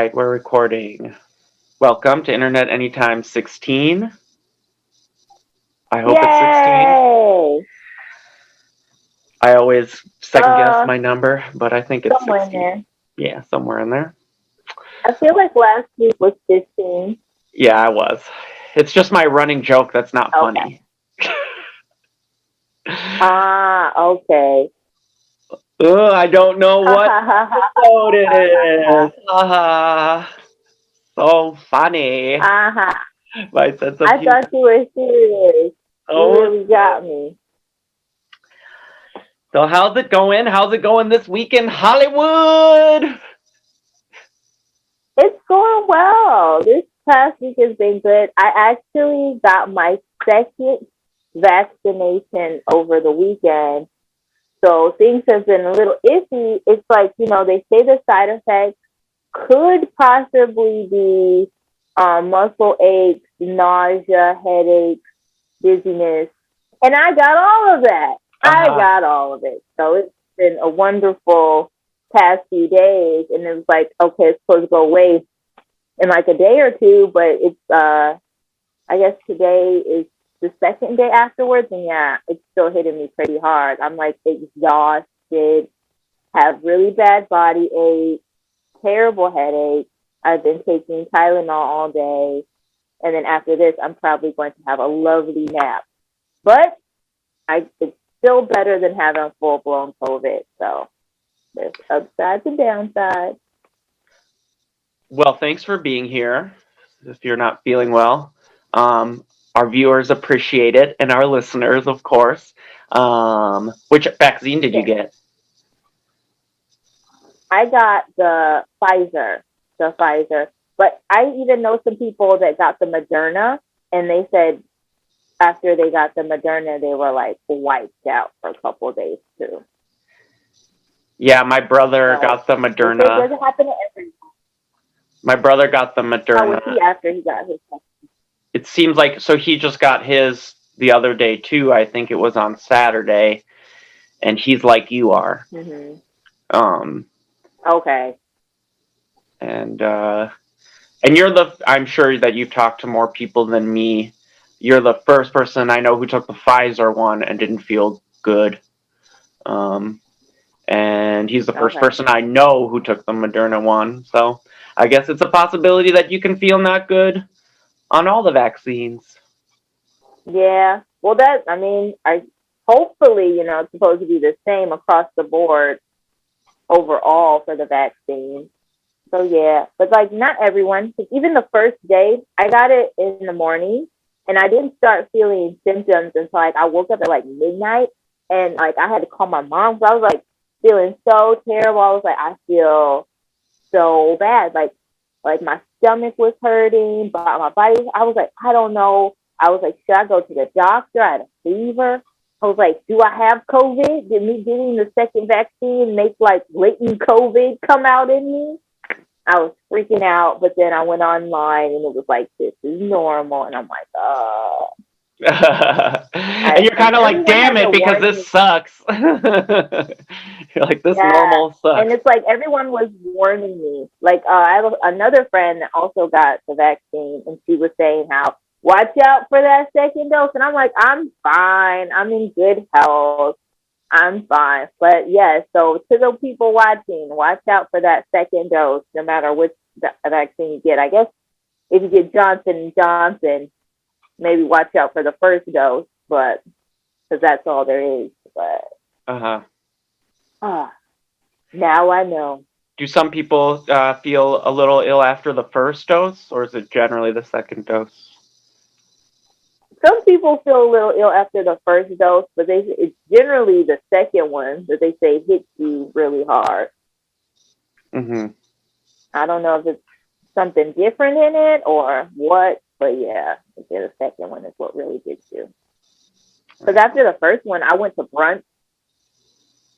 right, we're recording. Welcome to Internet Anytime 16. I hope it's 16. Yay! I always second guess my number, but I think it's Somewhere in 16. there. Yeah, somewhere in there. I feel like last week was 15. Yeah, I was. It's just my running joke that's not Okay. funny. Okay. I don't know Ha what ha ha ha episode it ha is. So funny. ha ha. My sense of I humor. thought you were serious. You Oh, really got me. so how's it going? How's it going this week in Hollywood? It's going well. This past week has been good. I actually got my second vaccination over the weekend. So things have been a little iffy. It's like, they say the side effects could possibly be muscle aches, nausea, headaches, dizziness. And I got all of that. I got all of it. So it's been a wonderful past few days. And it was like, okay, it's supposed to go away in like a day or two, but it's, I guess today is the second day afterwards. And yeah, it's still hitting me pretty hard. I'm like exhausted, have really bad body ache, terrible headache. I've been taking Tylenol all day. And then after this, I'm probably going to have a lovely nap. But it's still better than having full-blown COVID. So there's upsides and downsides. Well, thanks for being here. If you're not feeling well, our viewers appreciate it, and our listeners, of course. Which vaccine did you get? I got the Pfizer. But I even know some people that got the Moderna, and they said after they got the Moderna, they were like wiped out for a couple of days too. Yeah, my brother got the Moderna. It doesn't happen to everyone. My brother got the Moderna. How was he after he got his? It seems like, so he just got his the other day too. I think it was on Saturday, and he's like you are. Mm-hmm. Okay. And you're I'm sure that you've talked to more people than me. You're the first person I know who took the Pfizer one and didn't feel good. And he's the first person I know who took the Moderna one. So I guess it's a possibility that you can feel not good on all the vaccines. Yeah. Well, hopefully, it's supposed to be the same across the board overall for the vaccine. So yeah, but like not everyone. Even the first day, I got it in the morning, and I didn't start feeling symptoms until like I woke up at like midnight, and like I had to call my mom. So I was like feeling so terrible. I was like, I feel so bad. Like my stomach was hurting, but my body. I was like, I don't know. I was like, should I go to the doctor? I had a fever. I was like, do I have COVID? Did me getting the second vaccine make like latent COVID come out in me? I was freaking out, but then I went online and it was like, this is normal. And I'm like, oh. And you're kind of like, damn it, because this sucks. You're like, this normal sucks. And it's like everyone was warning me. Like, I have another friend that also got the vaccine, and she was saying how, watch out for that second dose. And I'm like, I'm fine. I'm in good health. I'm fine. But yeah, so to the people watching, watch out for that second dose, no matter which vaccine you get. I guess if you get Johnson & Johnson, maybe watch out for the first dose, but because that's all there is. But now I know. Do some people feel a little ill after the first dose, or is it generally the second dose? Some people feel a little ill after the first dose, but it's generally the second one that they say hits you really hard. Mm-hmm. I don't know if it's something different in it or what, but yeah, the second one is what really gets you. Because after the first one, I went to brunch,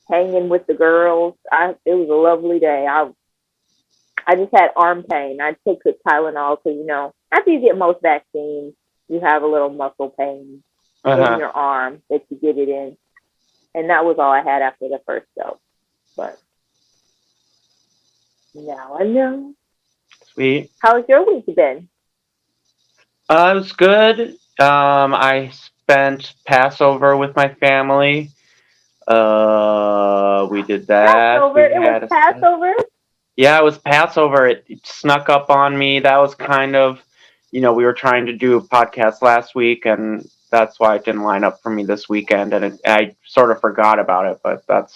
hanging with the girls. It was a lovely day. I just had arm pain. I took the Tylenol because, after you get most vaccines, you have a little muscle pain in your arm that you get it in. And that was all I had after the first dose. But now I know. Sweet. How's your week been? It was good. I spent Passover with my family. We did that. Passover. We It was had Passover. yeah, it was Passover. It snuck up on me. That was kind of, we were trying to do a podcast last week, and that's why it didn't line up for me this weekend, and I sort of forgot about it. But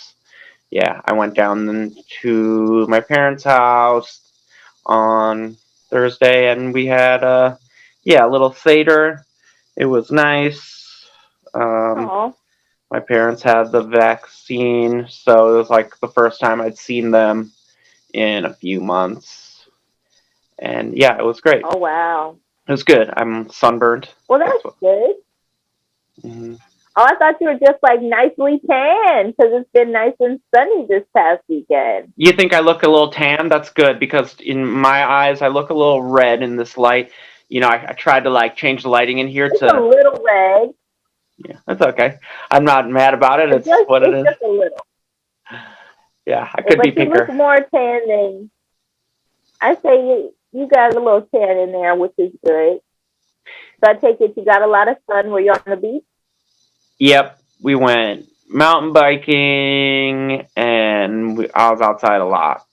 yeah, I went down to my parents' house on Thursday, and we had a little Seder. It was nice. Um, Oh, my parents had the vaccine, so it was like the first time I'd seen them in a few months. And yeah, it was great. oh wow. It was good. I'm sunburned. Well, That's that's what. good. Mhm. Oh, I thought you were just like nicely tan because it's been nice and sunny this past weekend. You think I look a little tan? That's good because in my eyes, I look a little red in this light. I tried to like change the lighting in here It's a to. little red. Yeah, that's okay. I'm not mad about it. It's It's just what it it's is. just a little. Yeah, I could be But you look pinker. more tan than I say. You got a little tan in there, which is good. So I take it you got a lot of sun. Were you on the beach Yep, we went mountain biking and I was outside a lot.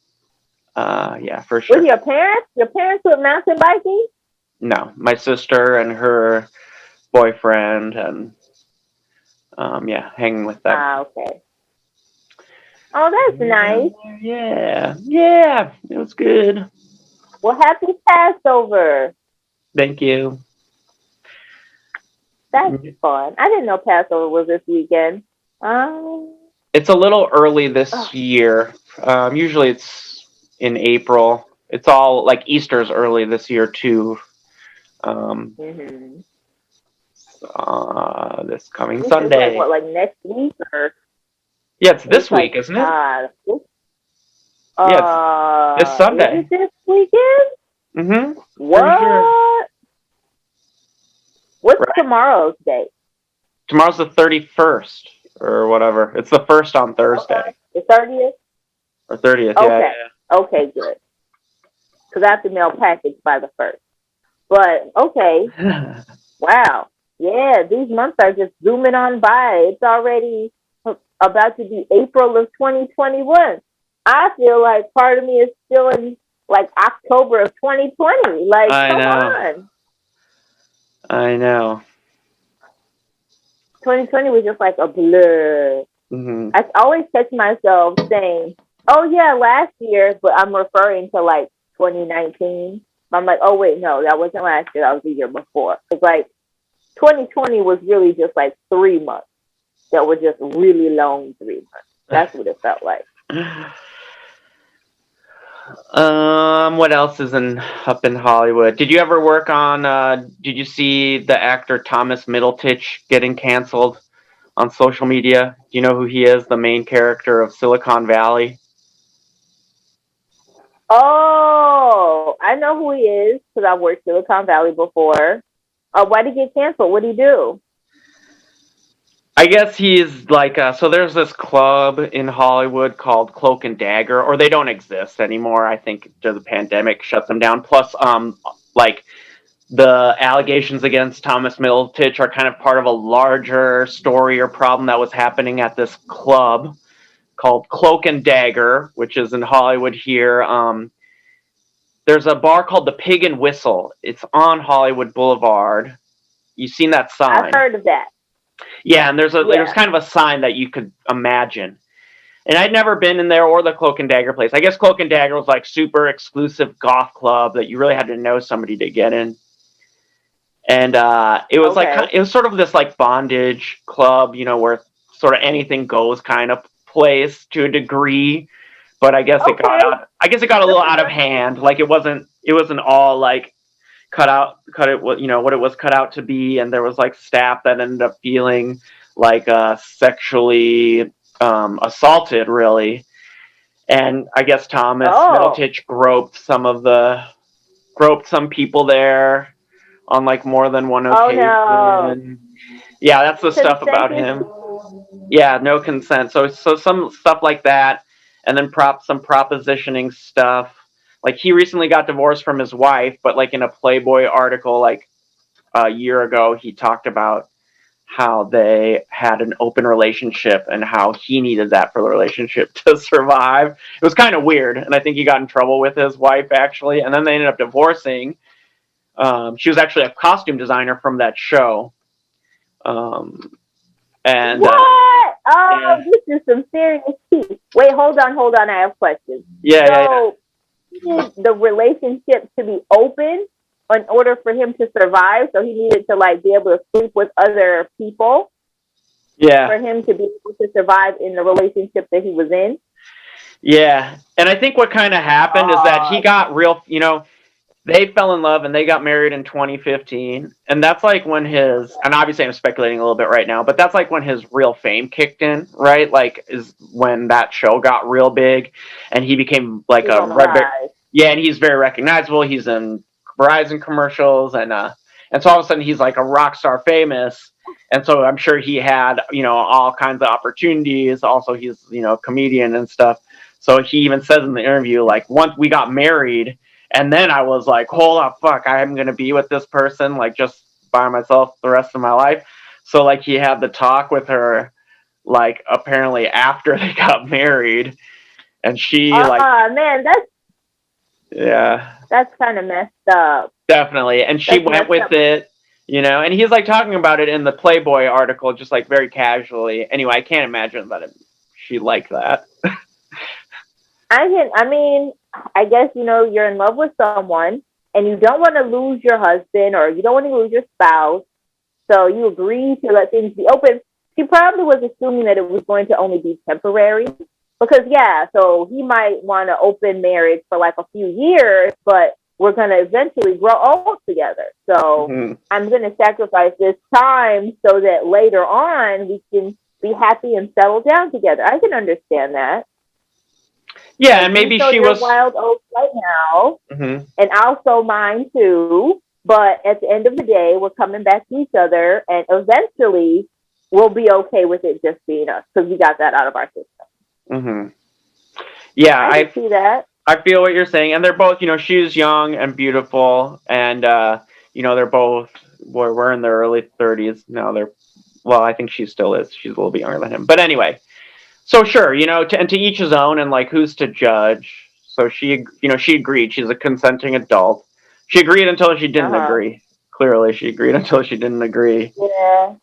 Yeah, for with sure. your parents? Your parents went mountain biking? No, my sister and her boyfriend and yeah, hanging with them. Ah, okay. Oh, that's nice. Yeah, it was good. Well, happy Passover. Thank you. That's fun. I didn't know Passover was this weekend. It's a little early this Oh, year. Usually it's in April. It's all like Easter's early this year too. Um, mm-hmm. this coming Easter's like Sunday. what, like next week or Yeah, it's this it's week, like isn't it? Yeah, it's this is it Sunday. this weekend? Mm-hmm. Pretty sure. What? What's Right. tomorrow's date? Tomorrow's the 31st or whatever. It's the first on Okay. Thursday The 30th? or 30th. Okay. Okay, good. Because I have to mail package by the 1st. But okay. Yeah. Wow. Yeah, these months are just zooming on by. It's already about to be April of 2021. I feel like part of me is still in like October of 2020. Like, I come know. on. I know. 2020 was just like a blur. Mm-hmm. I always catch myself saying, oh, yeah, last year, but I'm referring to like 2019. I'm like, oh, wait, no, that wasn't last year. That was the year before. It's like 2020 was really just like 3 months that were just really long 3 months. That's what it felt like. What else is up in Hollywood? Did you ever work on? Did you see the actor Thomas Middletitch getting canceled on social media? Do you know who he is? The main character of Silicon Valley. Oh, I know who he is because I've worked Silicon Valley before. Why did he get canceled? What did he do? I guess he's like so there's this club in Hollywood called Cloak and Dagger, or they don't exist anymore. I think the pandemic shut them down. Plus, like the allegations against Thomas Middletitch are kind of part of a larger story or problem that was happening at this club called Cloak and Dagger, which is in Hollywood here. There's a bar called the Pig and Whistle. It's on Hollywood Boulevard. You've seen that I've sign. heard of that. Yeah, and there's Yeah. kind of a sign that you could imagine. And I'd never been in there or the Cloak and Dagger place. I guess Cloak and Dagger was like super exclusive goth club that you really had to know somebody to get in. And it was Okay. like it was sort of this like bondage club, where sort of anything goes kind of place to a degree. But I guess it got Okay. out. I guess it got a little out of hand. Like it wasn't all like cut it what what it was cut out to be, and there was like staff that ended up feeling like sexually assaulted, really. And I guess Thomas Middletitch groped some people there on like more than one occasion. Oh, no. Yeah, that's the stuff about Consented? him. Yeah, no consent. So some stuff like that, and then some propositioning stuff. like he recently got divorced from his wife, but like in a Playboy article like a year ago, he talked about how they had an open relationship and how he needed that for the relationship to survive. It was kind of weird, and I think he got in trouble with his wife actually, and then they ended up divorcing. She was actually a costume designer from that show. Um, and What? Oh, yeah, this is some serious tea. Wait, hold on. I have questions. yeah. So, he needed the relationship to be open in order for him to survive. So he needed to like be able to sleep with other people Yeah. for him to be able to survive in the relationship that he was in. Yeah. And I think what kind of happened is that he got real, they fell in love and they got married in 2015. And that's like when and obviously I'm speculating a little bit right now, but that's like when his real fame kicked in, right? Like, is when that show got real big and he became like He's on the rise. yeah, and he's very recognizable. He's in Verizon commercials and so all of a sudden he's like a rock star famous. And so I'm sure he had, all kinds of opportunities. Also, he's, a comedian and stuff. So he even says in the interview, like, once we got married, and then I was like, hold up, fuck, I'm going to be with this person, like, just by myself the rest of my life. So, like, he had the talk with her, like, apparently after they got married. And she, like, Man, yeah, that's kind of messed up. definitely. And she That's went messed with up. it, and he's, like, talking about it in the Playboy article, just, like, very casually. Anyway, I can't imagine that she liked that. I mean, I guess, you're in love with someone and you don't want to lose your husband or you don't want to lose your spouse. So you agree to let things be open. She probably was assuming that it was going to only be temporary because, yeah, so he might want to open marriage for like a few years, but we're going to eventually grow old together. So I'm going to sacrifice this time so that later on we can be happy and settle down together. I can understand that. Yeah, and maybe she was wild oats right now, and I'll sow mine too. But at the end of the day, we're coming back to each other, and eventually, we'll be okay with it just being us because we got that out of our system. Yeah, I can see that. I feel what you're saying, and they're both, she's young and beautiful, and they're both. We're in their early 30s now. Well, I think she still is. She's a little bit younger than him, but anyway. So sure, and to each his own, and like who's to judge? So she agreed. She's a consenting adult. She agreed until she didn't agree. Clearly, she agreed until she didn't agree. Yeah,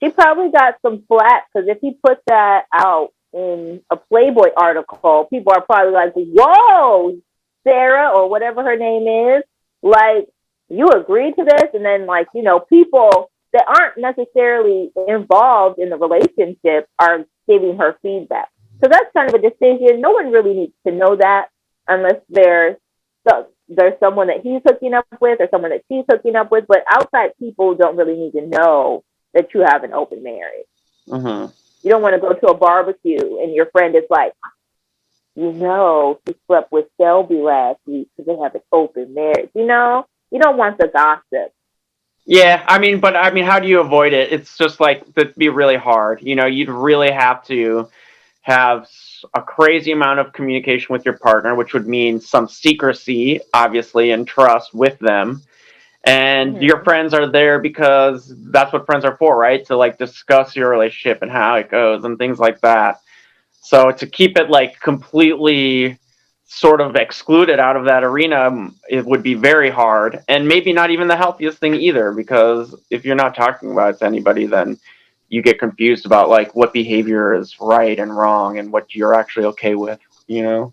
she probably got some flack because if he put that out in a Playboy article, people are probably like, "Whoa, Sarah," or whatever her name is. Like, you agreed to this, and then like people that aren't necessarily involved in the relationship are giving her feedback. So that's kind of a decision. No one really needs to know that unless there's someone that he's hooking up with or someone that she's hooking up with. But outside people don't really need to know that you have an open marriage. You don't want to go to a barbecue and your friend is like, she slept with Shelby last week because they have an open marriage. You don't want the gossip. Yeah, but how do you avoid it? It's just like, it'd be really hard. You'd really have to have a crazy amount of communication with your partner, which would mean some secrecy, obviously, and trust with them. And your friends are there because that's what friends are for, right? To like discuss your relationship and how it goes and things like that. So to keep it like completely sort of excluded out of that arena, it would be very hard, and maybe not even the healthiest thing either, because if you're not talking about it to anybody, then you get confused about like what behavior is right and wrong and what you're actually okay with, Well,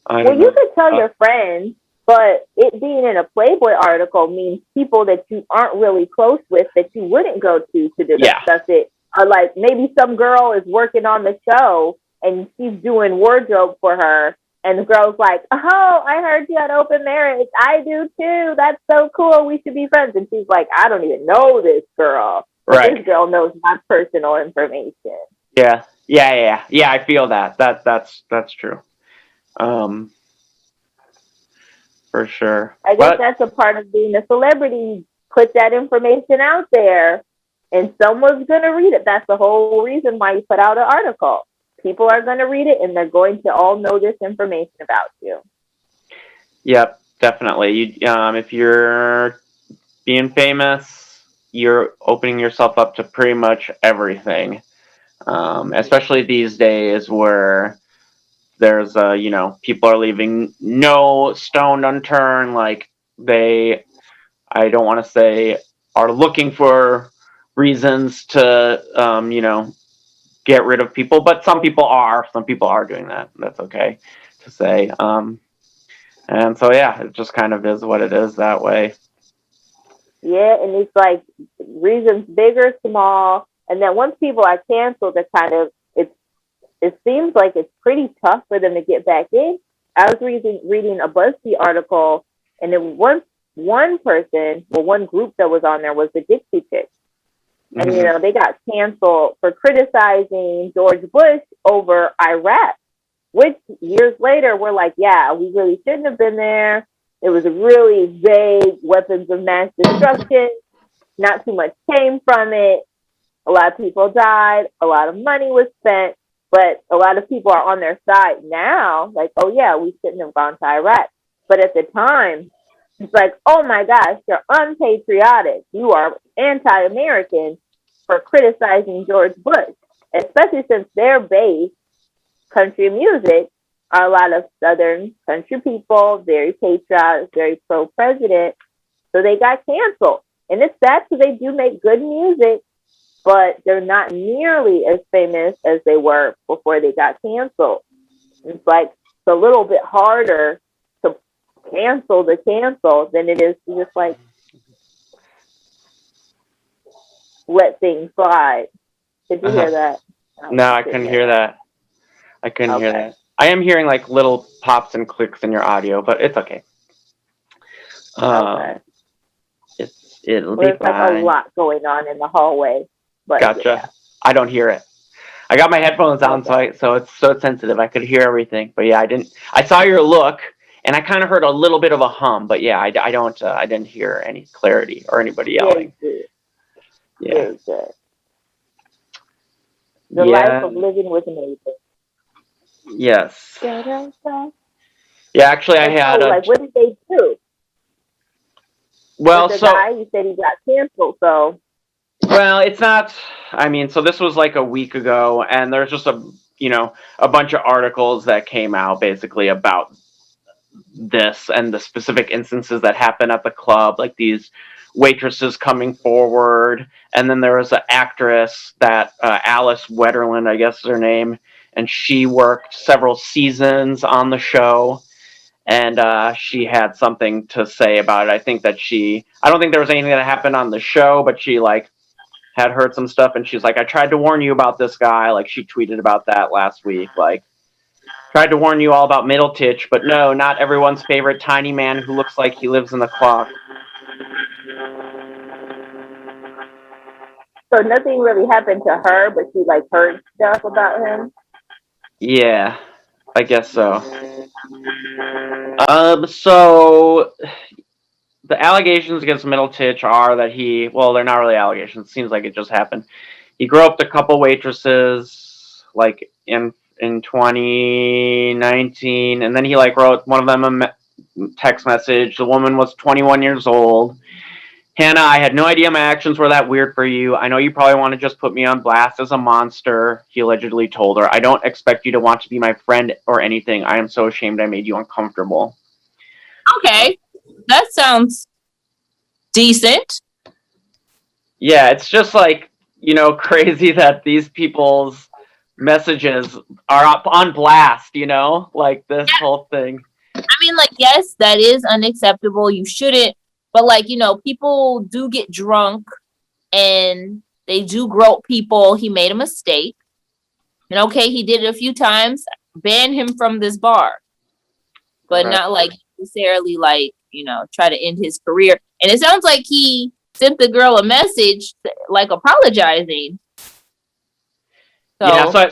you could tell your friends, but it being in a Playboy article means people that you aren't really close with that you wouldn't go to discuss it. Or like maybe some girl is working on the show and she's doing wardrobe for her. And the girl's like, "Oh, I heard you had open marriage. I do too. That's so cool. We should be friends." And she's like, "I don't even know this girl. Right. This girl knows my personal information." Yeah. I feel that. That's true. For sure. I guess that's a part of being a celebrity. Put that information out there, and someone's going to read it. That's the whole reason why you put out an article. People are going to read it, and they're going to all know this information about you. Yep, definitely. If you're being famous, you're opening yourself up to pretty much everything. Especially these days where there's people are leaving no stone unturned. Like I don't want to say are looking for reasons to get rid of people, but some people are doing that. That's okay to say. And so yeah, it just kind of is what it is that way. Yeah, and it's like reasons big or small. And then once people are canceled, they're kind of it seems like it's pretty tough for them to get back in. I was reading a BuzzFeed article, and then one person, well, one group that was on there was the Dixie Chicks, and Mm-hmm. they got canceled for criticizing George Bush over Iraq. Which years later, we're like, yeah, we really shouldn't have been there. It was a really vague weapons of mass destruction. Not too much came from it. A lot of people died. A lot of money was spent. But a lot of people are on their side now, like, oh, yeah, we shouldn't have gone to Iraq. But at the time, it's like, oh my gosh, you're unpatriotic. You are anti American for criticizing George Bush, especially since their base, country music, are a lot of Southern country people, very patriotic, very pro president. So they got canceled. And it's sad because they do make good music, but they're not nearly as famous as they were before they got canceled. It's like it's a little bit harder to cancel the cancel than it is to just like let things slide. Did you Uh-huh. hear that? No, I You didn't couldn't hear hear that. that. I couldn't hear Okay. that. I am hearing like little pops and clicks in your audio, but it's okay. Okay. Um, it'll Well, be there's like a fine. lot going on in the hallway, but yeah. Gotcha. I don't hear it. I got my headphones on, Okay. so it's sensitive. I could hear everything, but yeah, I didn't. I saw your look, and I kind of heard a little bit of a hum, but yeah, I don't. I didn't hear any clarity or anybody Very yelling. good. Yeah. Very good. The life Yeah. of living was amazing. Yes. Da-da-da. Yeah. Actually, I And so, had a. like, what did they do with Well, the so guy? You said he got canceled, so Well, it's not. I mean, so this was like a week ago, and there's just a bunch of articles that came out basically about this and the specific instances that happened at the club, like these waitresses coming forward, and then there was an actress that Alice Wetterland, I guess is her name, and she worked several seasons on the show. And she had something to say about it. I don't think there was anything that happened on the show, but she like had heard some stuff, and she's like, I tried to warn you about this guy. Like, she tweeted about that last week. Like, tried to warn you all about Middletitch, but no, not everyone's favorite tiny man who looks like he lives in the clock. nothing really happened to her, but she like heard stuff about him. Yeah, I guess so. So the allegations against Middletitch are that they're not really allegations. It seems like it just happened. He groped a couple waitresses, like in 2019, and then he like wrote one of them a text message. The woman was 21 years old. Hannah, I had no idea my actions were that weird for you. I know you probably want to just put me on blast as a monster, he allegedly told her. I don't expect you to want to be my friend or anything. I am so ashamed I made you uncomfortable. Okay, that sounds decent. Yeah, it's just like, crazy that these people's messages are up on blast, like this whole thing. I mean, like, yes, that is unacceptable. You shouldn't, but like, people do get drunk and they do grope people. He made a mistake. And okay, he did it a few times. Ban him from this bar. But Right. not like necessarily like, try to end his career. And it sounds like he sent the girl a message like apologizing. So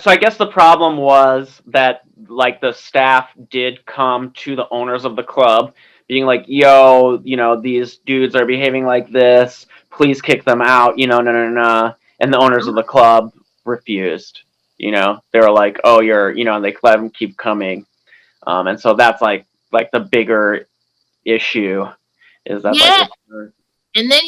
I guess the problem was that like the staff did come to the owners of the club being like, yo, these dudes are behaving like this. Please kick them out, no. And the owners of the club refused. They were like, oh, and they let them keep coming. And so that's like the bigger issue. Is that Yeah. like And then,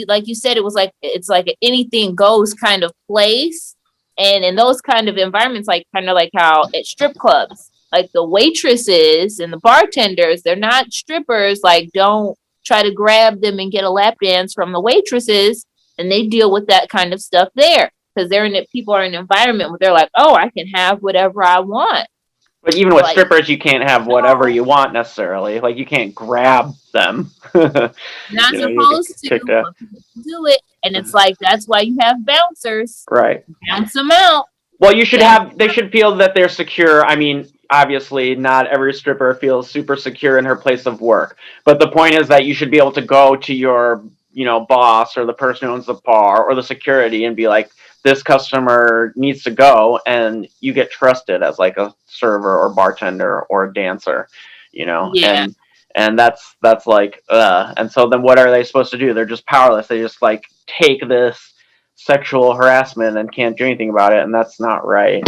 like you said, it's like an anything goes kind of place. And in those kind of environments, like kind of like how at strip clubs, like the waitresses and the bartenders, they're not strippers. Like, don't try to grab them and get a lap dance from the waitresses. And they deal with that kind of stuff there because people are in an environment where they're like, oh, I can have whatever I want. But even with Like, strippers, you can't have whatever you want necessarily. Like you can't grab them. not supposed to, but people do it, and it's like that's why you have bouncers. Right. Bounce them out. Well, they should feel that they're secure. I mean, obviously, not every stripper feels super secure in her place of work. But the point is that you should be able to go to your, boss or the person who owns the bar or the security and be like, this customer needs to go, and you get trusted as like a server or bartender or a dancer, Yeah. and that's like, and so then what are they supposed to do? They're just powerless. They just like take this sexual harassment and can't do anything about it, and that's not right.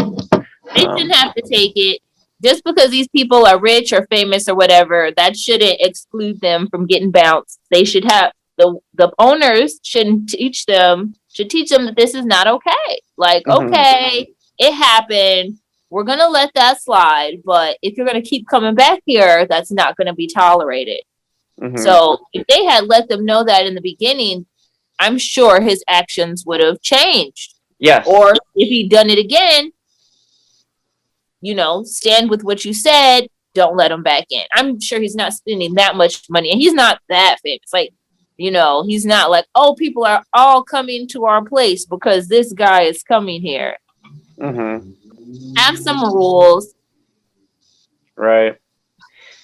They shouldn't have to take it. Just because these people are rich or famous or whatever, that shouldn't exclude them from getting bounced. They should have the owners should teach them that this is not okay. Like, okay, it happened. We're gonna let that slide, but if you're gonna keep coming back here, that's not gonna be tolerated. So if they had let them know that in the beginning, I'm sure his actions would have changed. Yes. Or if he'd done it again, stand with what you said. Don't let him back in. I'm sure he's not spending that much money, and he's not that famous. Like, he's not like, oh, people are all coming to our place because this guy is coming here. Have some rules. Right.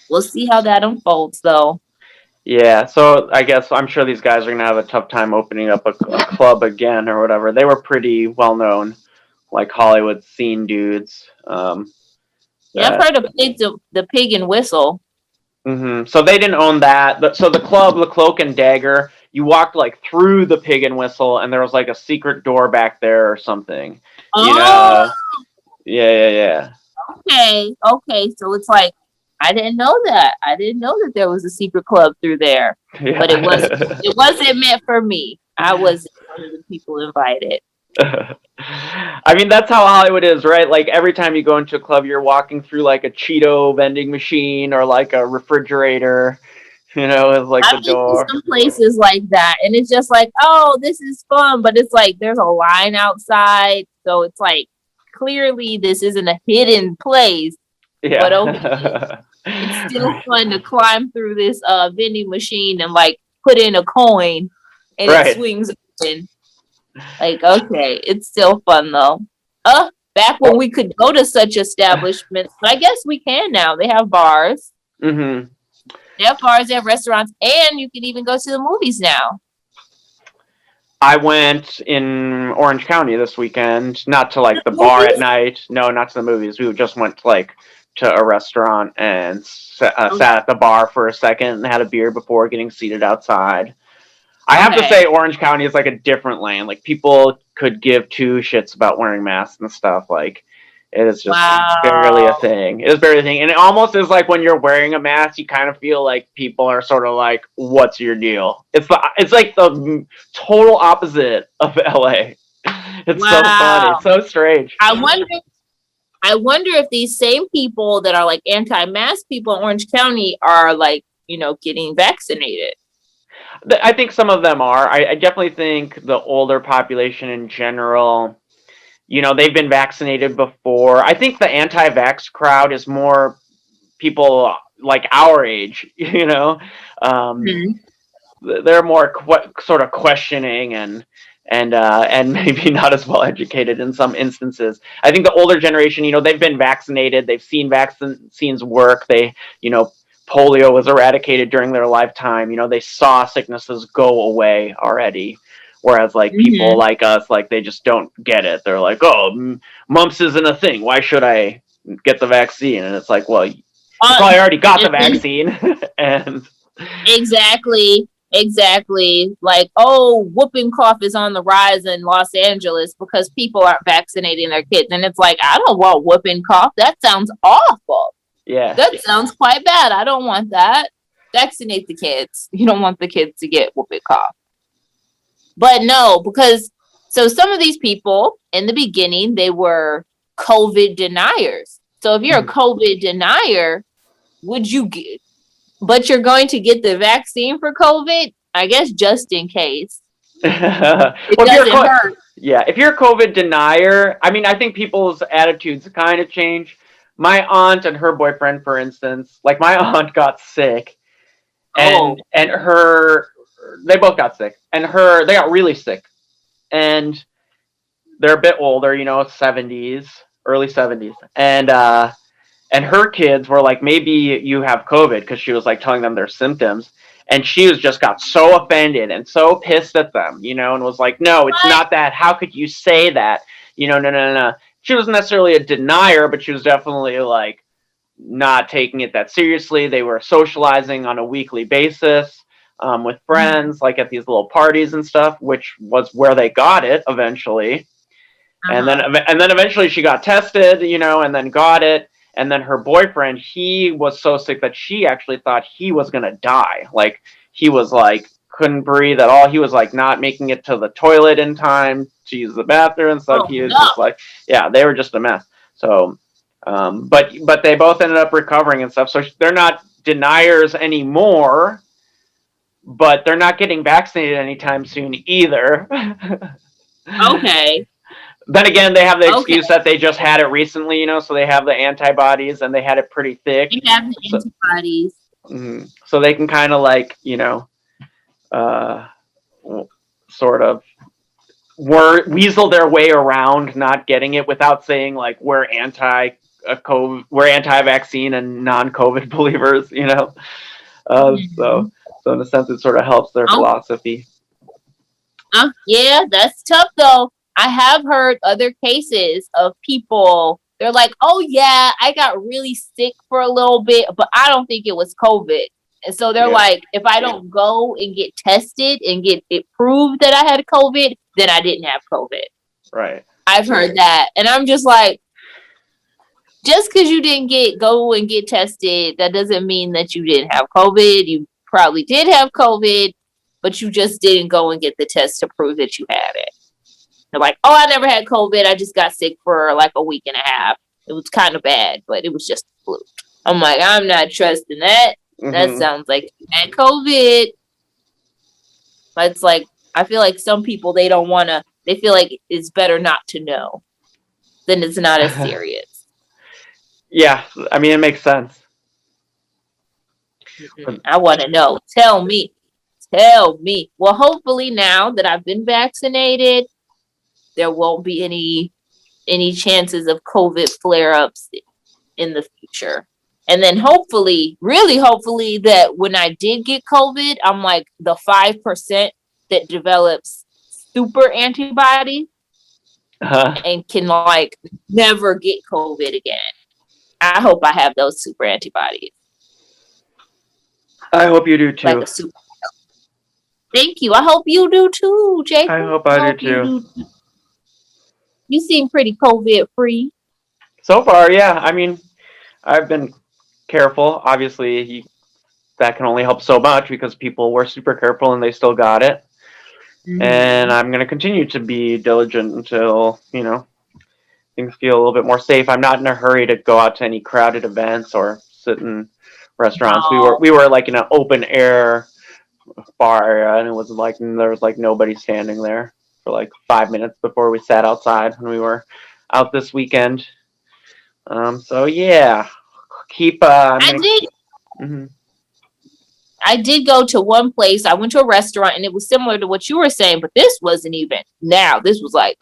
We'll see how that unfolds, though. Yeah, so I guess I'm sure these guys are going to have a tough time opening up a club again or whatever. They were pretty well known, like Hollywood scene dudes. I've heard of the Pig and Whistle. So they didn't own that. So the club, the Cloak and Dagger, you walked like through the Pig and Whistle, and there was like a secret door back there or something. Oh! Yeah. Okay. So it's like, I didn't know that. I didn't know that there was a secret club through there. Yeah. But it wasn't meant for me. I wasn't one of the people invited. I mean, that's how Hollywood is, right? Like every time you go into a club, you're walking through like a Cheeto vending machine or like a refrigerator, it's like the door. Some places like that, and it's just like, oh, this is fun, but it's like there's a line outside, so it's like clearly this isn't a hidden place. Yeah. But okay, it's still fun to climb through this vending machine and like put in a coin, and it swings open. Like, okay, it's still fun though. Back when we could go to such establishments, but I guess we can now. They have bars. They have bars, they have restaurants, and you can even go to the movies now. I went in Orange County this weekend, not to like the bar at night. No, not to the movies. We just went to a restaurant and sat at the bar for a second and had a beer before getting seated outside. I have to say Orange County is like a different lane. Like people could give two shits about wearing masks and stuff. Like it is just barely a thing. It is barely a thing. And it almost is like when you're wearing a mask, you kind of feel like people are sort of like, what's your deal? It's like the total opposite of LA. It's so funny. It's so strange. I wonder if these same people that are like anti-mask people in Orange County are like, getting vaccinated. I think some of them are. I definitely think the older population in general, they've been vaccinated before. I think the anti-vax crowd is more people like our age, They're more sort of questioning and maybe not as well educated in some instances. I think the older generation, they've been vaccinated. They've seen vaccines work. They, polio was eradicated during their lifetime. They saw sicknesses go away already. Whereas like people like us, like they just don't get it. They're like, oh, mumps isn't a thing. Why should I get the vaccine? And it's like, well, you probably already got the vaccine. And Exactly. Like, oh, whooping cough is on the rise in Los Angeles because people aren't vaccinating their kids. And it's like, I don't want whooping cough. That sounds awful. Yeah. That sounds quite bad. I don't want that. vaccinate the kids. You don't want the kids to get whooping cough. But no, because so some of these people in the beginning, they were COVID deniers. So if you're a COVID denier, would you get, but you're going to get the vaccine for COVID? I guess just in case. It doesn't hurt. Yeah, if you're a COVID denier, I mean, I think people's attitudes kind of change. My aunt and her boyfriend, for instance, like my aunt got sick, and they both got sick, and they got really sick, and they're a bit older, 70s, early 70s, and her kids were like, maybe you have COVID, because she was like telling them their symptoms. And she just got so offended and so pissed at them, and was like, no, it's not that. How could you say that? No. She wasn't necessarily a denier, but she was definitely like not taking it that seriously. They were socializing on a weekly basis with friends, like at these little parties and stuff, which was where they got it eventually. And then eventually she got tested, and then got it. And then her boyfriend, he was so sick that she actually thought he was going to die. Like, he was like, couldn't breathe at all. He was like not making it to the toilet in time to use the bathroom and stuff. He was just like, yeah, they were just a mess. So, but they both ended up recovering and stuff. So they're not deniers anymore, but they're not getting vaccinated anytime soon either. Okay. Then again, they have the excuse that they just had it recently, so they have the antibodies and they had it pretty thick. They have the antibodies. So they can kind of like, sort of weasel their way around not getting it without saying like we're anti-vaccine and non-COVID believers, So in a sense, it sort of helps their philosophy. Yeah, that's tough though. I have heard other cases of people, they're like, oh yeah, I got really sick for a little bit, but I don't think it was COVID. And so they're like, if I don't go and get tested and get it proved that I had COVID, then I didn't have COVID. Right. I've heard that. And I'm just like, just because you didn't go and get tested, that doesn't mean that you didn't have COVID. You probably did have COVID, but you just didn't go and get the test to prove that you had it. They're like, oh, I never had COVID. I just got sick for like a week and a half. It was kind of bad, but it was just the flu. I'm like, I'm not trusting that. That sounds like you had COVID. But it's like, I feel like some people, they don't want to, they feel like it's better not to know. Then it's not as serious. Yeah, I mean, it makes sense. I want to know. Tell me. Well, hopefully now that I've been vaccinated, there won't be any chances of COVID flare-ups in the future. And then hopefully, really hopefully, that when I did get COVID, I'm like the 5% that develops super antibodies and can like never get COVID again. I hope I have those super antibodies. I hope you do too. Like a super. Thank you. I hope you do too, Jake. I hope I do too. You seem pretty COVID free. So far, yeah. I mean, I've been careful. Obviously, that can only help so much because people were super careful and they still got it. And I'm going to continue to be diligent until, things feel a little bit more safe. I'm not in a hurry to go out to any crowded events or sit in restaurants. We were like in an open air bar area, and it was like there was like nobody standing there for like 5 minutes before we sat outside when we were out this weekend. So yeah, keep. I did go to one place. I went to a restaurant, and it was similar to what you were saying, but this wasn't even now. This was like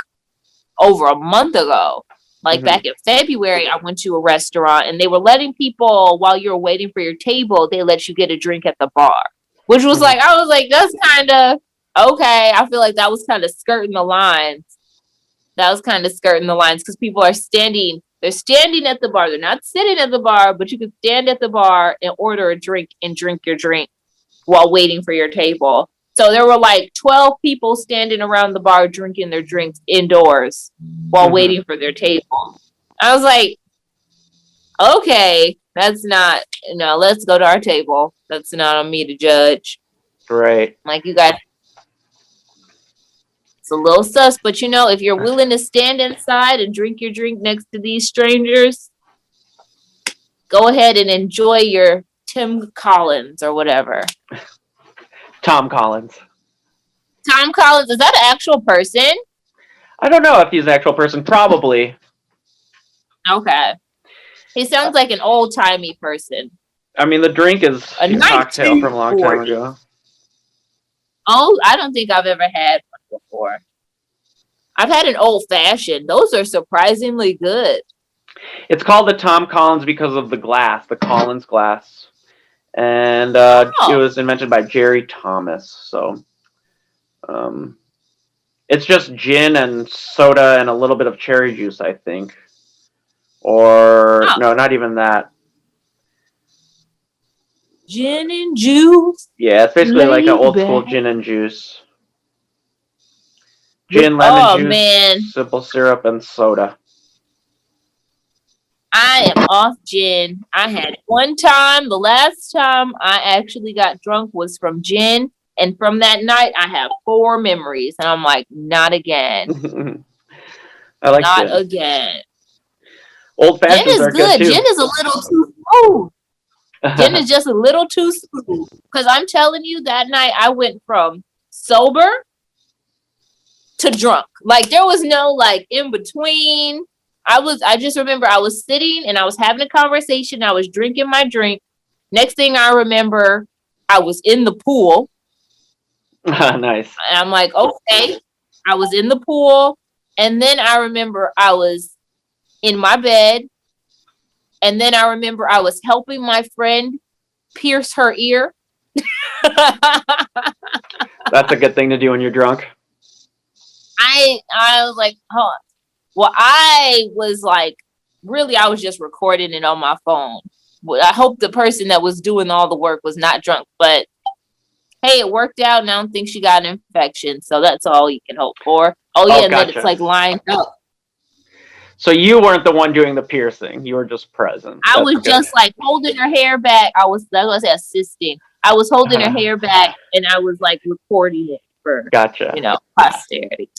over a month ago. Like back in February, I went to a restaurant, and they were letting people, while you're waiting for your table, they let you get a drink at the bar, which was like, I was like, that's kind of okay. I feel like that was kind of skirting the lines. Because people are standing. They're standing at the bar. They're not sitting at the bar, but you can stand at the bar and order a drink and drink your drink while waiting for your table. So there were like 12 people standing around the bar drinking their drinks indoors while waiting for their table. I was like, okay, that's not, let's go to our table. That's not on me to judge. Right. Like, you guys, it's a little sus, but you know, if you're willing to stand inside and drink your drink next to these strangers, go ahead and enjoy your Tim Collins or whatever. Tom Collins. Tom Collins, is that an actual person? I don't know if he's an actual person. Probably. Okay. He sounds like an old-timey person. I mean, the drink is A a cocktail from a long time 1940. ago. Oh, I don't think I've ever had one before. I've had an old-fashioned. Those are surprisingly good. It's called the Tom Collins because of the glass, the Collins glass. And Oh. it was invented by Jerry Thomas. So it's just gin and soda and a little bit of cherry juice, I think. Or, Oh. no, not even that. Gin and juice. Yeah, it's basically like an Laid old school back. gin and juice. Gin, lemon Oh, juice, man. simple syrup, and soda. I am off gin. I had one time, the last time I actually got drunk was from gin. And from that night, I have 4 memories. And I'm like, not again. I like Not gin. again. Old Gin fashions is are good. good too. Gin is a little too smooth. Gin is just a little too smooth. Because I'm telling you, that night I went from sober to drunk. Like, there was no like in between. I just remember I was sitting and I was having a conversation. I was drinking my drink. Next thing I remember, I was in the pool. Nice. And I'm like, okay. I was in the pool. And then I remember I was in my bed. And then I remember I was helping my friend pierce her ear. That's a good thing to do when you're drunk. I was like, huh. Well, I was like, really, I was just recording it on my phone. Well, I hope the person that was doing all the work was not drunk, but hey, it worked out, and I don't think she got an infection, so that's all you can hope for. Oh yeah, and then Gotcha. it's like lined up. So you weren't the one doing the piercing. You were just present. I That's was good. just like holding her hair back. I was say assisting. I was holding her hair back, and I was like recording it for Gotcha. posterity.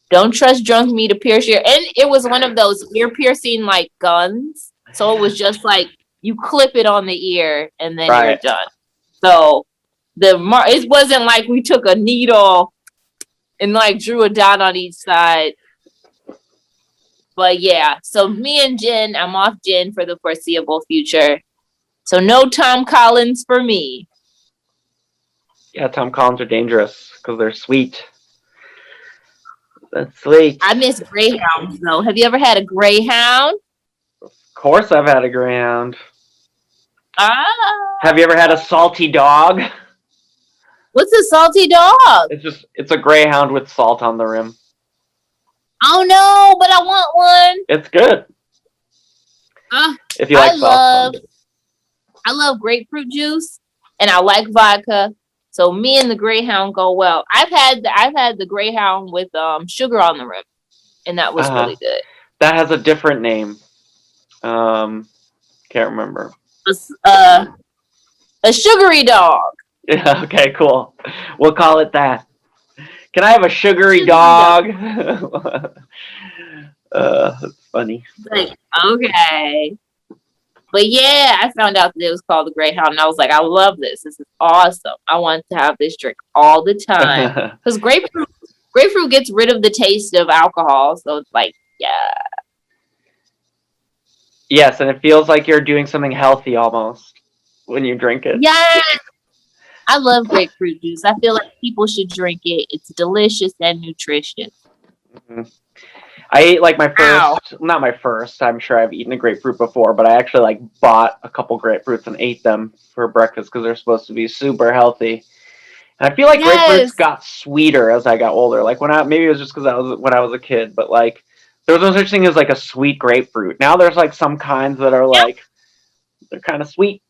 Don't trust drunk me to pierce your. And it was one of those ear piercing like guns. So it was just like you clip it on the ear and then you're done. So it wasn't like we took a needle and like drew a dot on each side. But yeah, so me and Jen, I'm off Jen for the foreseeable future. So no Tom Collins for me. Yeah, Tom Collins are dangerous because they're sweet. That's sweet. I miss Greyhounds though. Have you ever had a Greyhound? Of course I've had a Greyhound. Ah. Have you ever had a salty dog? What's a salty dog? It's a Greyhound with salt on the rim. Oh no, but I want one. It's good. If you like salt. I love grapefruit juice and I like vodka. So me and the Greyhound go well. I've had the Greyhound with sugar on the rim, and that was really good. That has a different name. Can't remember. A sugary dog. Yeah. Okay. Cool. We'll call it that. Can I have a sugary dog? That's funny. Like, okay. But yeah, I found out that it was called the Greyhound, and I was like, I love this. This is awesome. I want to have this drink all the time. Because grapefruit gets rid of the taste of alcohol, so it's like, yeah. Yes, and it feels like you're doing something healthy almost when you drink it. Yeah. I love grapefruit juice. I feel like people should drink it. It's delicious and nutritious. Mm-hmm. I ate like not my first. I'm sure I've eaten a grapefruit before, but I actually like bought a couple grapefruits and ate them for breakfast because they're supposed to be super healthy. And I feel like grapefruits got sweeter as I got older. Like maybe it was just because when I was a kid, but like there was no such thing as like a sweet grapefruit. Now there's like some kinds that are like they're kind of sweet.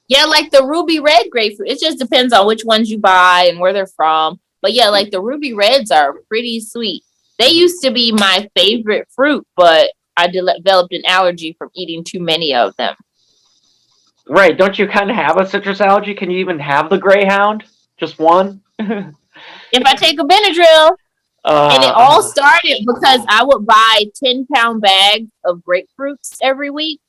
Yeah, like the ruby red grapefruit. It just depends on which ones you buy and where they're from. But yeah, like the ruby reds are pretty sweet. They used to be my favorite fruit, but I developed an allergy from eating too many of them. Right, don't you kind of have a citrus allergy? Can you even have the Greyhound? Just one? If I take a Benadryl, and it all uh, started because I would buy 10-pound bags of grapefruits every week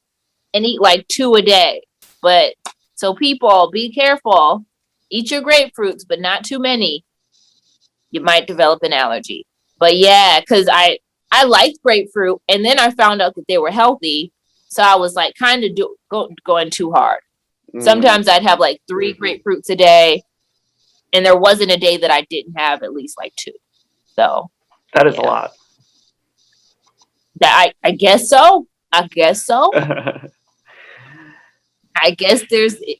and eat like 2 a day. But so people, be careful. Eat your grapefruits, but not too many. You might develop an allergy. But yeah, because I liked grapefruit, and then I found out that they were healthy, so I was like kind of going too hard. mm, Sometimes I'd have like 3 grapefruits a day, and there wasn't a day that I didn't have at least like 2. So that is a yeah, lot. I guess so. I guess so. I guess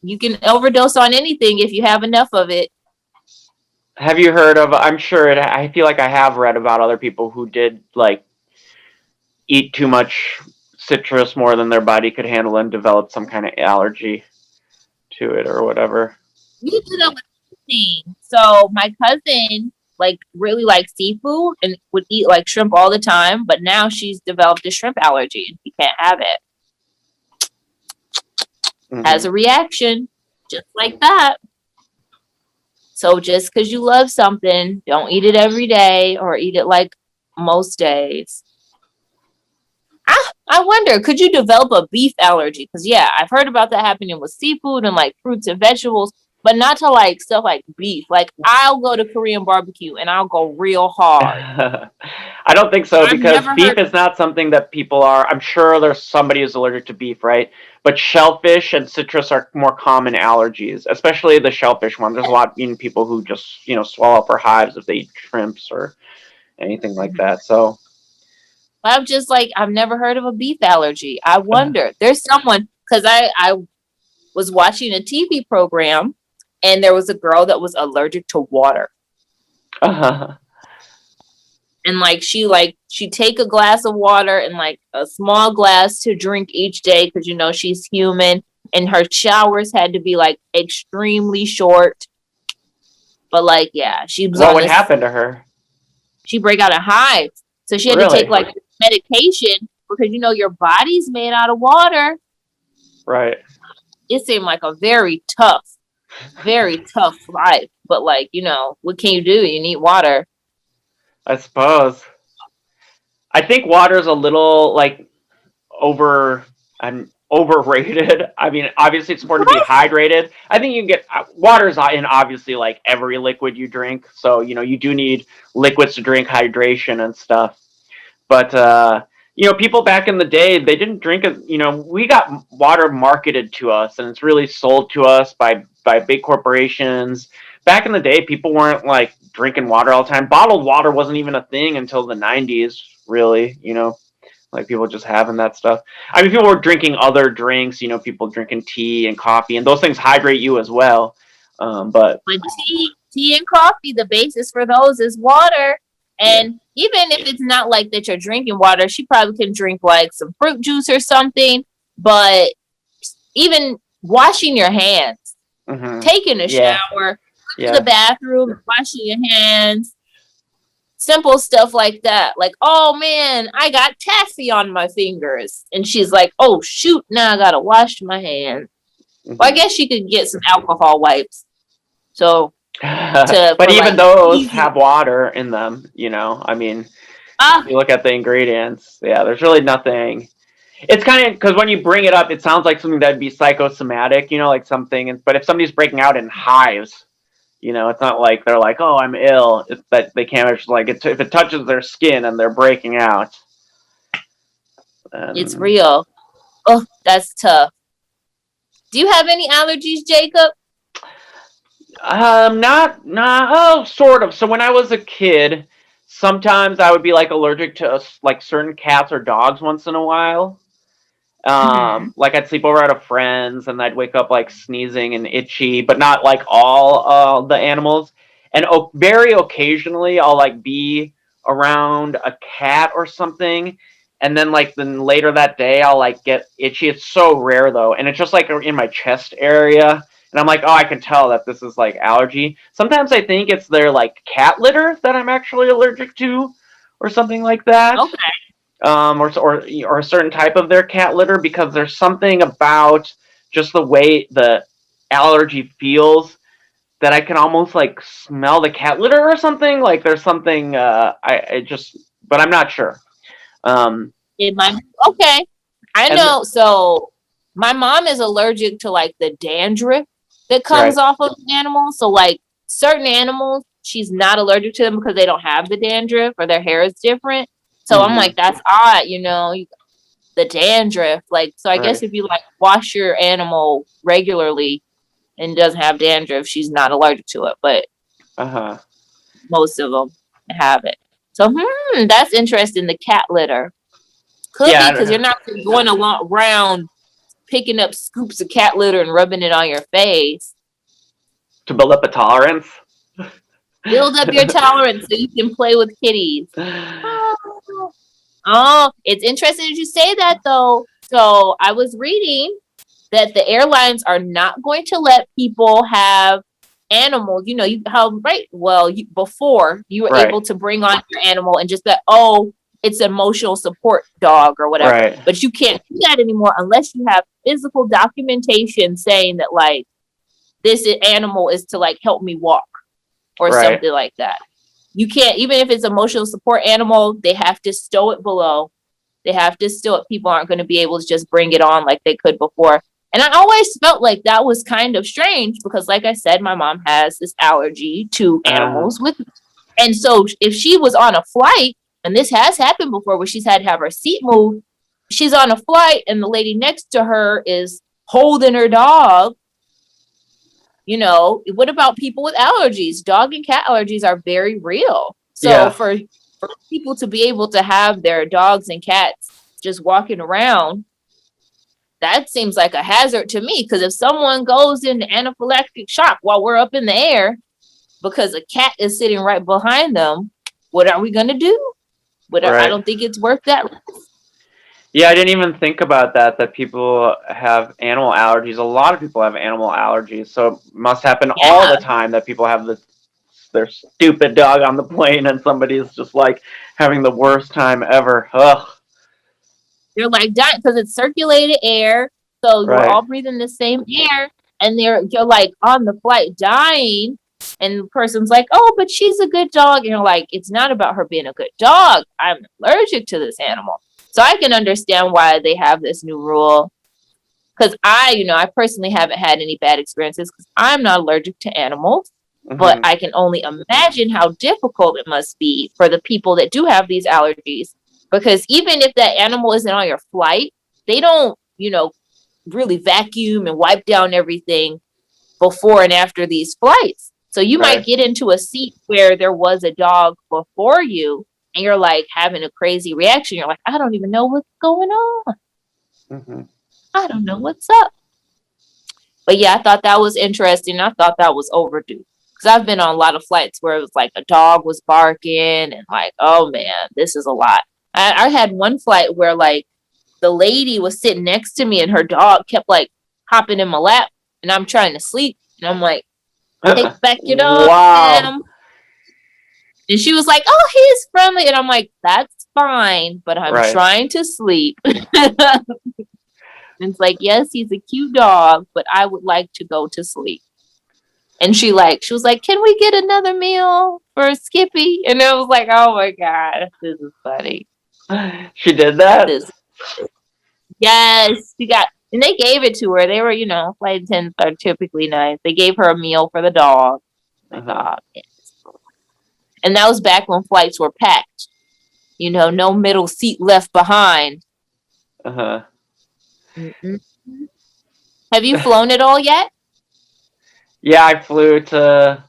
you can overdose on anything if you have enough of it. Have you heard of? I'm sure I feel like I have read about other people who did like eat too much citrus more than their body could handle and develop some kind of allergy to it or whatever. We do that with everything. So my cousin like really likes seafood and would eat like shrimp all the time, but now she's developed a shrimp allergy and she can't have it. Has a reaction just like that. So just because you love something, don't eat it every day or eat it like most days. I wonder, could you develop a beef allergy? Because yeah, I've heard about that happening with seafood and like fruits and vegetables, but not to like stuff like beef. Like I'll go to Korean barbecue and I'll go real hard. I don't think so I've because never beef heard. is not something that people are. I'm sure there's somebody who's allergic to beef, right? But shellfish and citrus are more common allergies, especially the shellfish one. There's a lot of people who just swallow up for hives if they eat shrimps or anything like that. So I'm just like, I've never heard of a beef allergy. I wonder. There's someone, because I was watching a TV program and there was a girl that was allergic to water. And like she'd take a glass of water and like a small glass to drink each day because she's human, and her showers had to be like extremely short. But like, yeah, she was what on would this. happen to her? She break out a hive, so she had to take Really? like medication because your body's made out of water. Right. It seemed like a very tough life. But like, what can you do? You need water. I suppose. I think water's a little like overrated. I mean, obviously it's important to be hydrated. I think you can get water's in obviously like every liquid you drink. So, you do need liquids to drink, hydration and stuff. But people back in the day, they didn't drink it. We got water marketed to us and it's really sold to us by big corporations. Back in the day, people weren't like drinking water all the time. Bottled water wasn't even a thing until the 90s, really, like people just having that stuff. I mean, people were drinking other drinks, people drinking tea and coffee, and those things hydrate you as well. But tea and coffee, the basis for those is water. And even if it's not like that you're drinking water, she probably can drink like some fruit juice or something. But even washing your hands, taking a shower, to the bathroom, washing your hands, simple stuff like that. Like, oh man, I got taffy on my fingers. And she's like, oh shoot, now I gotta wash my hands. Well, I guess she could get some alcohol wipes. So but even those have water in them, I mean, if you look at the ingredients, there's really nothing. It's kind of because when you bring it up, it sounds like something that'd be psychosomatic, like something. But if somebody's breaking out in hives, it's not like they're like, oh, I'm ill. It's that they can't actually, like, if it touches their skin and they're breaking out. It's real. Oh, that's tough. Do you have any allergies, Jacob? Sort of. So when I was a kid, sometimes I would be like allergic to like certain cats or dogs once in a while. Like I'd sleep over at a friend's and I'd wake up like sneezing and itchy, but not like all the animals. And very occasionally I'll like be around a cat or something, and then later that day I'll like get itchy. It's so rare though, and it's just like in my chest area. And I'm like, oh, I can tell that this is like allergy. Sometimes I think it's their like cat litter that I'm actually allergic to, or something like that. Okay. Or a certain type of their cat litter, because there's something about just the way the allergy feels, that I can almost like smell the cat litter or something. Like there's something but I'm not sure. It might be okay. I And know. So my mom is allergic to like the dandruff that comes right. off of animals. So like certain animals, she's not allergic to them because they don't have the dandruff or their hair is different. So I'm Mhm. like, that's odd, the dandruff. Like, so I guess Right. if you like wash your animal regularly and doesn't have dandruff, she's not allergic to it. But Uh-huh. most of them have it. So that's interesting. The cat litter could be because Yeah, you're not going around picking up scoops of cat litter and rubbing it on your face. to build up a tolerance. Build up your tolerance so you can play with kitties. Oh, it's interesting that you say that though. So I was reading that the airlines are not going to let people have animals. Before you were Right. able to bring on your animal and just that, oh, it's emotional support dog or whatever. Right. But you can't do that anymore unless you have physical documentation saying that like this animal is to like help me walk or Right. something like that. You can't, even if it's emotional support animal, they have to stow it below. They have to stow it. People aren't going to be able to just bring it on like they could before. And I always felt like that was kind of strange because, like I said, my mom has this allergy to animals and so if she was on a flight, and this has happened before where she's had to have her seat moved, she's on a flight and the lady next to her is holding her dog. What about people with allergies? Dog and cat allergies are very real. So for people to be able to have their dogs and cats just walking around, that seems like a hazard to me. Because if someone goes into anaphylactic shock while we're up in the air because a cat is sitting right behind them, what are we going to do? I don't think it's worth that. Yeah, I didn't even think about that people have animal allergies. A lot of people have animal allergies, so it must happen all the time that people have their stupid dog on the plane and somebody's just like having the worst time ever. Ugh. They're like dying because it's circulated air, so we're all breathing the same air, and you're like on the flight dying, and the person's like, "Oh, but she's a good dog," and you're like, "It's not about her being a good dog. I'm allergic to this animal." So I can understand why they have this new rule. Because I personally haven't had any bad experiences because I'm not allergic to animals. Mhm. But I can only imagine how difficult it must be for the people that do have these allergies. Because even if that animal isn't on your flight, they don't, really vacuum and wipe down everything before and after these flights. So you might get into a seat where there was a dog before you and you're like having a crazy reaction. You're like, I don't even know what's going on. Mm-hmm. I don't know what's up. But yeah, I thought that was interesting. I thought that was overdue. Because I've been on a lot of flights where it was like a dog was barking and like, oh man, this is a lot. I had one flight where like the lady was sitting next to me and her dog kept like hopping in my lap and I'm trying to sleep. And I'm like, take back your dog. Wow. And she was like, oh, he's friendly. And I'm like, that's fine, but I'm trying to sleep. And it's like, yes, he's a cute dog, but I would like to go to sleep. And she was like, can we get another meal for Skippy? And I was like, oh my God, this is funny. She did that? Yes, and they gave it to her. They were, flight attendants are typically nice. They gave her a meal for the dog. And that was back when flights were packed. No middle seat left behind. Uh-huh. Have you flown at all yet? Yeah, I flew to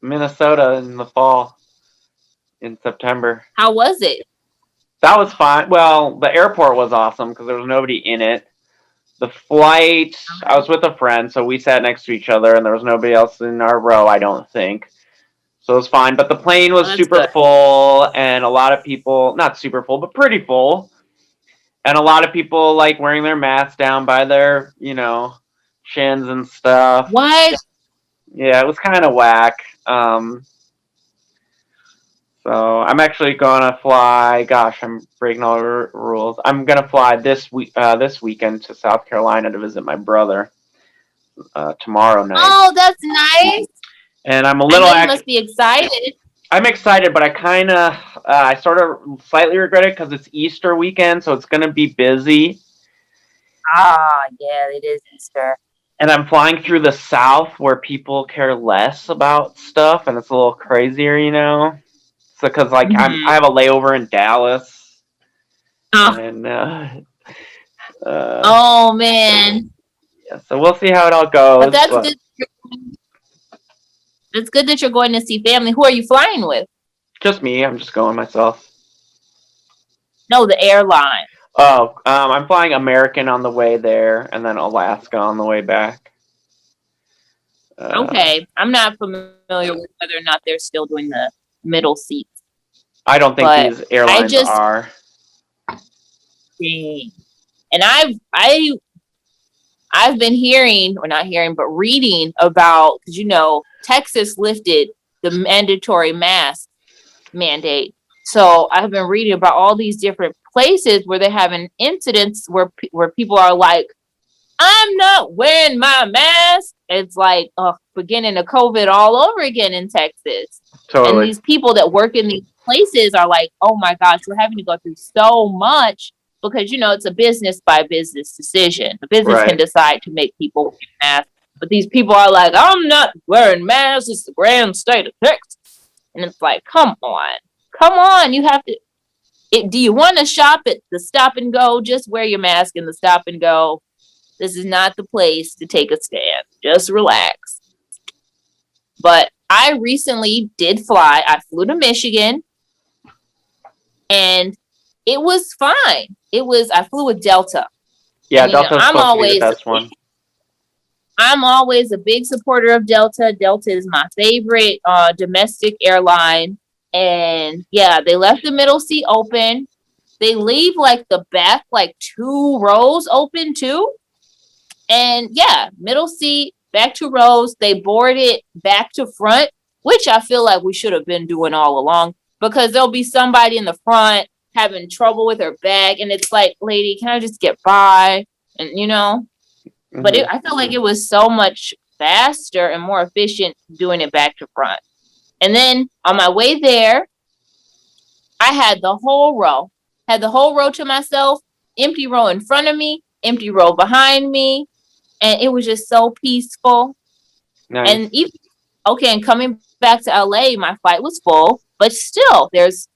Minnesota in the fall, in September. How was it? That was fine. Well, the airport was awesome because there was nobody in it. The flight, I was with a friend, so we sat next to each other, and there was nobody else in our row, I don't think. So it was fine. But the plane was super full, and a lot of people, not super full, but pretty full. And a lot of people, like, wearing their masks down by their, chins and stuff. What? Yeah, it was kind of whack. So I'm actually gonna fly. Gosh, I'm breaking all the rules. I'm gonna fly this weekend to South Carolina to visit my brother. tomorrow night. Oh, that's nice. And I'm a I little. know you must be excited. I'm excited, but I sort of slightly regret it because it's Easter weekend, so it's going to be busy. Ah, yeah, it is Easter. And I'm flying through the South where people care less about stuff, and it's a little crazier, you know. So, because like Mhm. I have a layover in Dallas, Oh, and oh man, yeah, so we'll see how it all but goes. that's good. It's good that you're going to see family. Who are you flying with? Just me. I'm just going myself. No, the airline. Oh, I'm flying American on the way there, and then Alaska on the way back. Okay, I'm not familiar with whether or not they're still doing the middle seats, I don't think but these I airlines just are. dang. And I've been hearing, or not hearing, but reading about, because Texas lifted the mandatory mask mandate. So I've been reading about all these different places where they're having incidents where people are like, I'm not wearing my mask. It's like beginning of COVID all over again in Texas. And Totally. these people that work in these places are like, oh my gosh, we're having to go through so much because, it's a business by business decision. The business can Right. decide to make people wear masks. But these people are like, I'm not wearing masks. It's the grand state of Texas. And it's like, come on. Come on. You have to. Do you want to shop at the stop and go? Just wear your mask in the stop and go. This is not the place to take a stand. Just relax. But I recently did fly. I flew to Michigan and it was fine. I flew with Delta. Yeah, And, Delta's supposed to be the best one. I'm always a big supporter of Delta. Delta is my favorite domestic airline. And yeah, they left the middle seat open. They leave like the back, like 2 rows open too. And yeah, middle seat, back to rows. They board it back to front, which I feel like we should have been doing all along because there'll be somebody in the front having trouble with her bag. And it's like, lady, can I just get by? And but I felt like it was so much faster and more efficient doing it back to front. And then on my way there, I had the whole row to myself, empty row in front of me, empty row behind me. And it was just so peaceful. Nice. And and coming back to LA, my flight was full, but still there's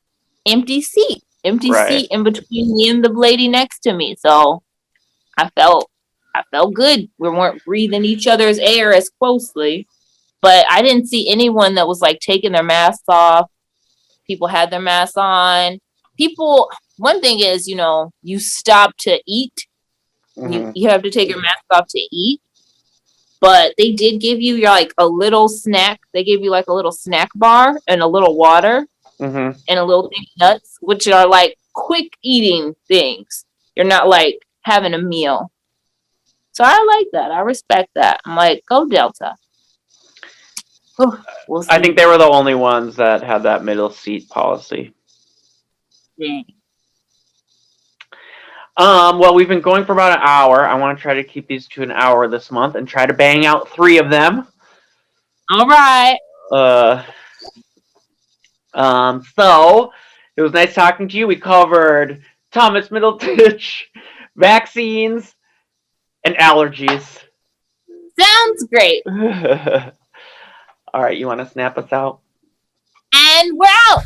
empty seat in between me and the lady next to me. So I felt good. We weren't breathing each other's air as closely, but I didn't see anyone that was like taking their masks off. People had their masks on. One thing is, you stop to eat. You have to take your mask off to eat. But they did give you like a little snack. They gave you like a little snack bar and a little water and a little thing of nuts, which are like quick eating things. You're not like having a meal. So I like that. I respect that. I'm like, go Delta. We'll see. I think they were the only ones that had that middle seat policy. Dang. Well, we've been going for about an hour. I want to try to keep these to an hour this month and try to bang out 3 of them. All right. So it was nice talking to you. We covered Thomas Middletitch, vaccines, and allergies. Sounds great. All right, you want to snap us out? And we're out.